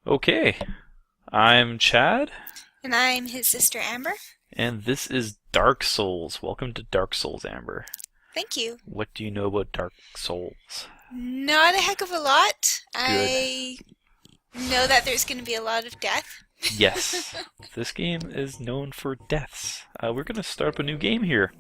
Okay, I'm Chad, And I'm his sister Amber. and this is Dark Souls. Welcome to Dark Souls, Amber. Thank you. What do you know about Dark Souls? Not a heck of a lot. Good. I know that there's going to be a lot of death. Yes, this game is known for deaths. We're gonna start up a new game here.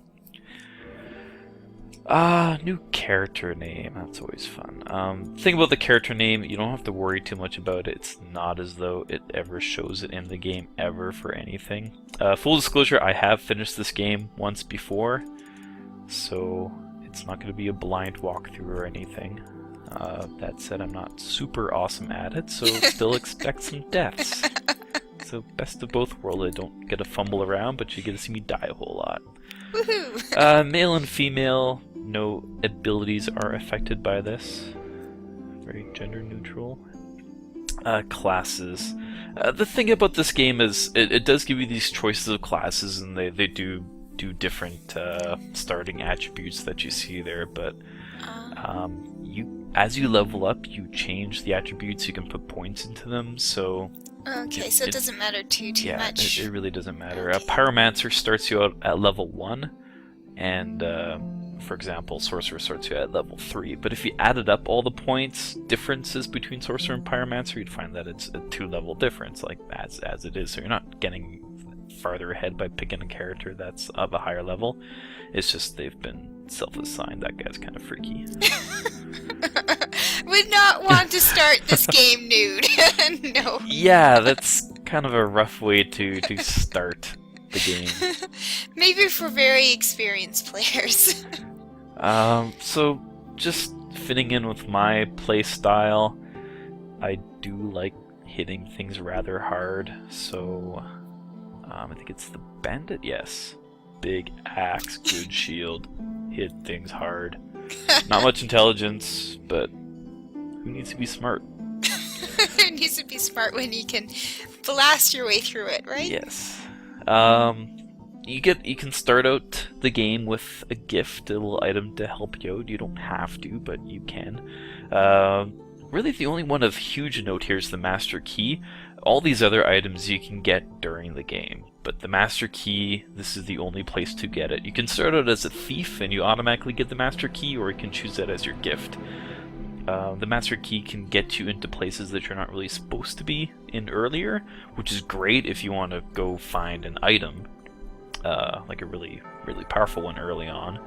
New character name. That's always fun. Thing about the character name, you don't have to worry too much about it. It's not as though it ever shows it in the game ever for anything. Full disclosure, I have finished this game once before, so it's not going to be a blind walkthrough or anything. That said, I'm not super awesome at it, so still expect some deaths. So best of both worlds. I don't get to fumble around, but you get to see me die a whole lot. Woohoo! Male and female, no abilities are affected by this. Very gender neutral. Classes. The thing about this game is it does give you these choices of classes, and they do different starting attributes that you see there, but as you level up, you change the attributes. You can put points into them, so Okay, so it doesn't matter too yeah, much. it really doesn't matter. Okay. Pyromancer starts you out at level 1, and for example, Sorcerer starts you at level 3. But if you added up all the points differences between Sorcerer and Pyromancer, you'd find that it's a 2-level difference, like as it is. So you're not getting farther ahead by picking a character that's of a higher level. It's just they've been self-assigned. That guy's kind of freaky. Would not want to start this game nude. No. Yeah, that's kind of a rough way to start the game. Maybe for very experienced players. So just fitting in with my play style, I do like hitting things rather hard, so I think it's the bandit, yes. Big axe, good shield, hit things hard. Not much intelligence, but who needs to be smart? It needs to be smart when you can blast your way through it, right? Yes. You can start out the game with a gift, a little item to help you out. You don't have to, but you can. Really, the only one of huge note here is the Master Key. All these other items you can get during the game, but the Master Key, this is the only place to get it. You can start out as a thief and you automatically get the Master Key, or you can choose that as your gift. The Master Key can get you into places that you're not really supposed to be in earlier, which is great if you want to go find an item, like a really, really powerful one early on,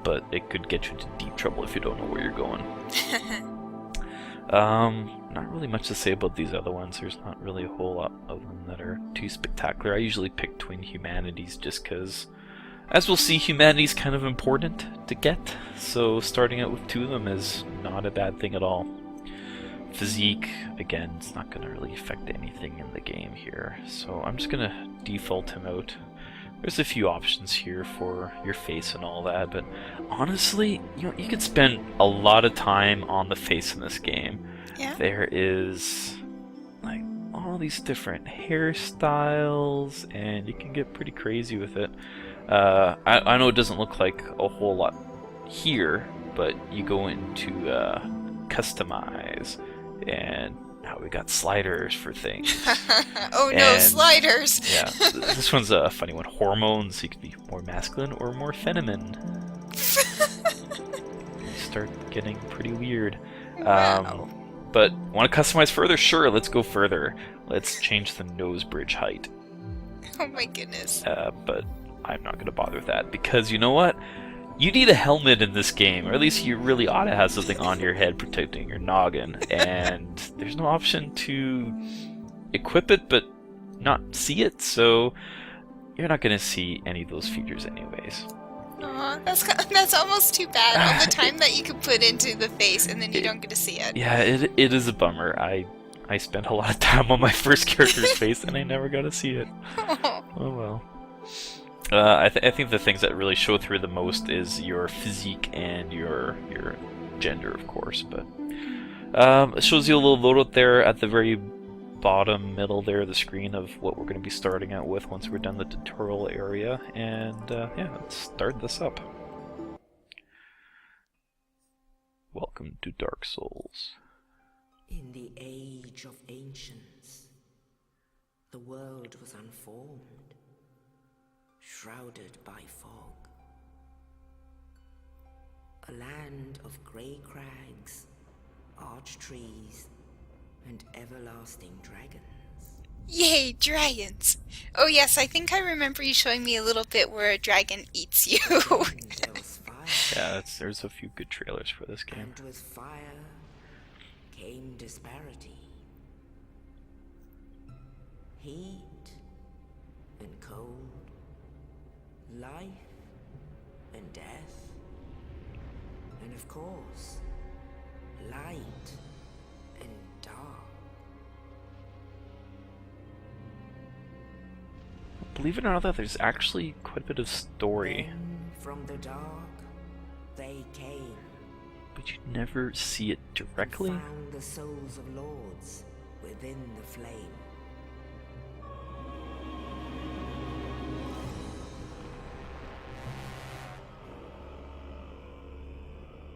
but it could get you into deep trouble if you don't know where you're going. Not really much to say about these other ones. There's not really a whole lot of them that are too spectacular. I usually pick Twin Humanities just because, as we'll see, humanity's kind of important to get, so starting out with 2 of them is not a bad thing at all. Physique, again, it's not going to really affect anything in the game here, so I'm just going to default him out. There's a few options here for your face and all that, but honestly, you can spend a lot of time on the face in this game. Yeah. There is like all these different hairstyles, and you can get pretty crazy with it. I know it doesn't look like a whole lot here, but you go into customize, and now we got sliders for things. Oh no, And sliders! yeah, this one's a funny one. Hormones, you can be more masculine or more feminine. You start getting pretty weird. Wow. But want to customize further? Sure, let's go further. Let's change the nose bridge height. Oh my goodness. But I'm not going to bother with that, because you know what? You need a helmet in this game, or at least you really ought to have something on your head protecting your noggin, and there's no option to equip it but not see it, so you're not going to see any of those features anyways. Aw, that's almost too bad. All the time that you could put into the face and then you don't get to see it. Yeah, it is a bummer. I spent a lot of time on my first character's face and I never got to see it. Oh well. I think the things that really show through the most is your physique and your gender, of course. But it shows you a little loadout there at the very bottom middle there of the screen of what we're going to be starting out with once we're done the tutorial area. And yeah, let's start this up. Welcome to Dark Souls. In the age of ancients, the world was unformed, shrouded by fog. A land of grey crags, arch trees, and everlasting dragons. Yay, dragons! Oh yes, I think I remember you showing me a little bit where a dragon eats you. Then there was fire, Yeah, there's a few good trailers for this game. and with fire came disparity. Heat and cold, life and death, and of course, light and dark. Believe it or not, there's actually quite a bit of story, Then from the dark, they came. but you never see it directly. Found the souls of lords within the flame.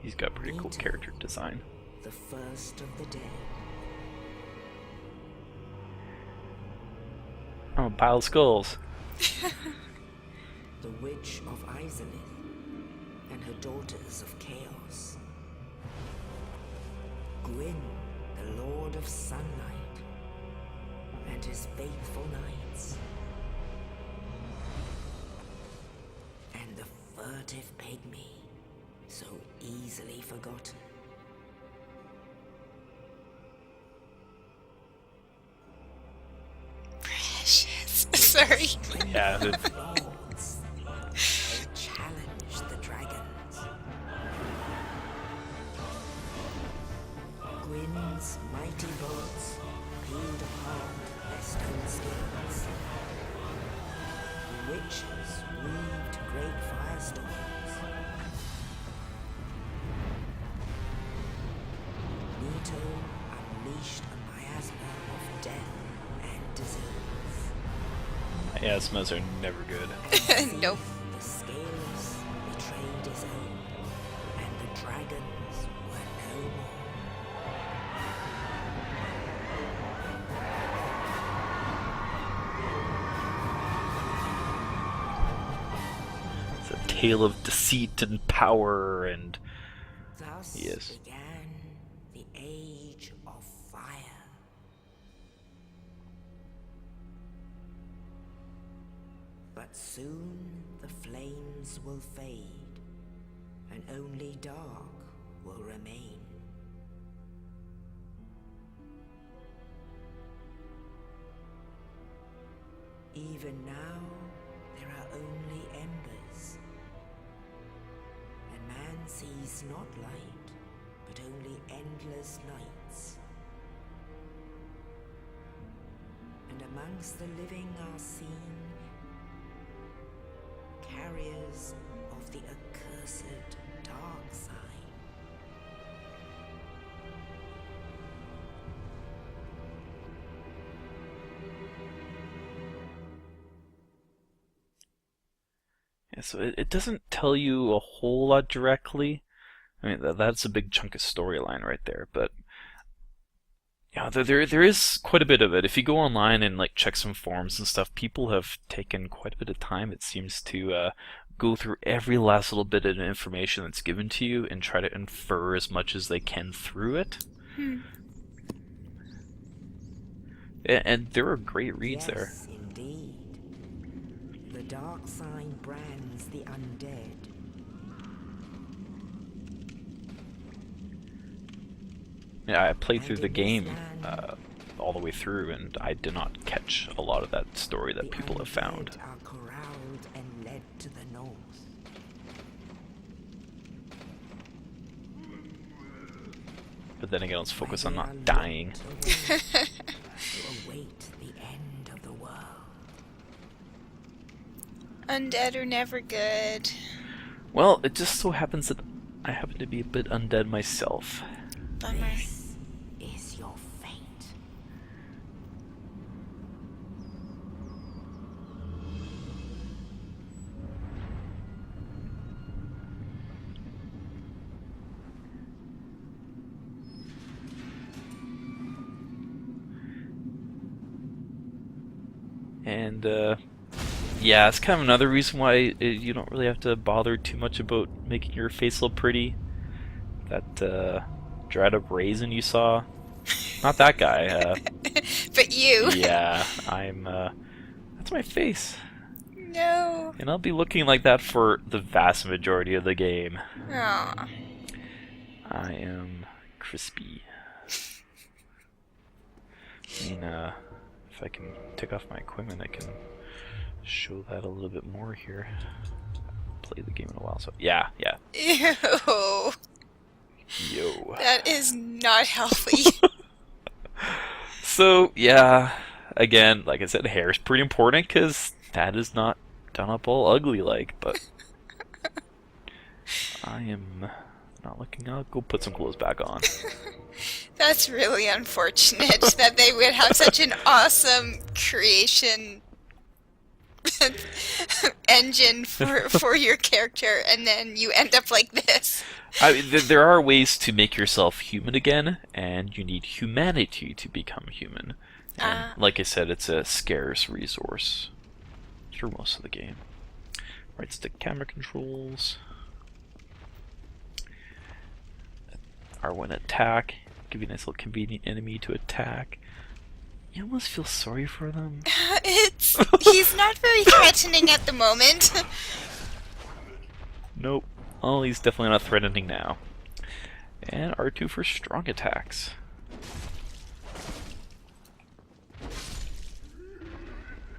He's got pretty cool character design. The first of the dead. Oh, a pile of skulls. The Witch of Izalith and her daughters of chaos. Gwyn, the Lord of Sunlight, and his faithful knights. And the furtive pygmy, so easily forgotten. Precious. Sorry. Yeah, Lords, they challenged the dragons. Gwyn's mighty bolts peeled apart their stone skins. The witches weaved great firestorms. Nito unleashed a miasma of death and disease. miasmas are never good. Nope. The scales betrayed his own, and the dragons were no more. It's a tale of deceit and power, and Thus Yes. began the Age of Fire. But soon the flames will fade, and only dark will remain. Even now, there are only embers. And man sees not light, but only endless nights. And amongst the living are seen carriers of the accursed dark side. yeah, so it doesn't tell you a whole lot directly. I mean, that's a big chunk of storyline right there, but yeah, there is quite a bit of it. If you go online and like check some forums and stuff, people have taken quite a bit of time, it seems, to go through every last little bit of information that's given to you and try to infer as much as they can through it. And there are great reads there. Yes, indeed. The dark sign brands the undead. Yeah, I played through And the in this game land, all the way through, and I did not catch a lot of that story that the people have found. undead are corralled and led to the north. But then again, let's focus where on they are not dying. locked away to await the end of the world. Undead are never good. Well, it just so happens that I happen to be a bit undead myself. Bummer. This is your fate. And yeah, it's kind of another reason why you don't really have to bother too much about making your face look pretty. That dried up raisin you saw, not that guy. But you. Yeah, that's my face. No. And I'll be looking like that for the vast majority of the game. Aw. I am crispy. I mean, if I can take off my equipment, I can show that a little bit more here. Played the game in a while, so yeah. Ew. Yo. That is not healthy. So, yeah, again, like I said, hair is pretty important because that is not done up all ugly like, but I am not looking. I'll go put some clothes back on. That's really unfortunate that they would have such an awesome creation engine for your character, and then you end up like this. There are ways to make yourself human again, and you need humanity to become human. And like I said, it's a scarce resource through most of the game. Right stick camera controls. R1 attack. Give you a nice little convenient enemy to attack. You almost feel sorry for them. He's not very threatening at the moment. Nope. Oh, he's definitely not threatening now. And R2 for strong attacks.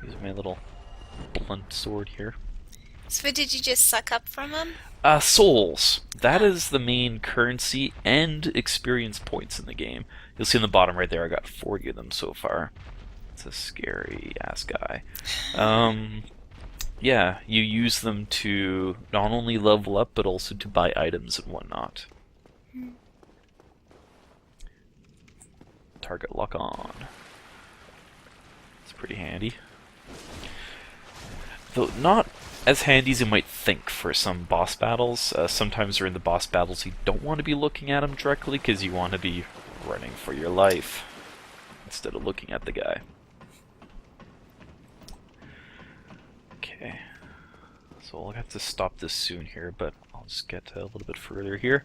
Use my little blunt sword here. So what did you just suck up from him? Souls. That is the main currency and experience points in the game. You'll see in the bottom right there, I got 40 of them so far. It's a scary ass guy. Yeah, you use them to not only level up, but also to buy items and whatnot. Target lock on. It's pretty handy. Though not as handy as you might think for some boss battles. Sometimes during the boss battles you don't want to be looking at them directly because you want to be running for your life instead of looking at the guy. Okay, so I'll have to stop this soon here, but I'll just get a little bit further here.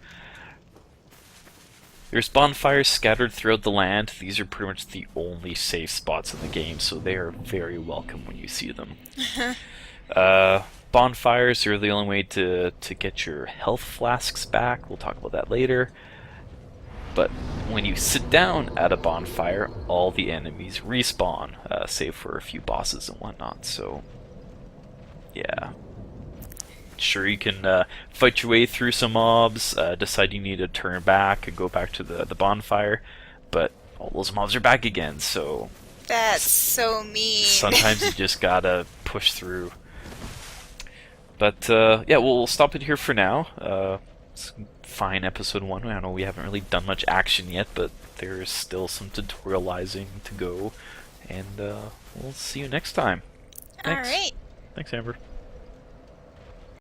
There's bonfires scattered throughout the land. These are pretty much the only safe spots in the game, so they are very welcome when you see them. Bonfires are the only way to get your health flasks back. We'll talk about that later. But when you sit down at a bonfire, all the enemies respawn, save for a few bosses and whatnot. So, yeah. Sure, you can fight your way through some mobs, decide you need to turn back and go back to the bonfire, but all those mobs are back again, so... That's so mean. Sometimes you just gotta push through. But, yeah, we'll stop it here for now. It's fine episode 1. I know we haven't really done much action yet, but there's still some tutorializing to go, and we'll see you next time. Thanks. All right. Thanks, Amber.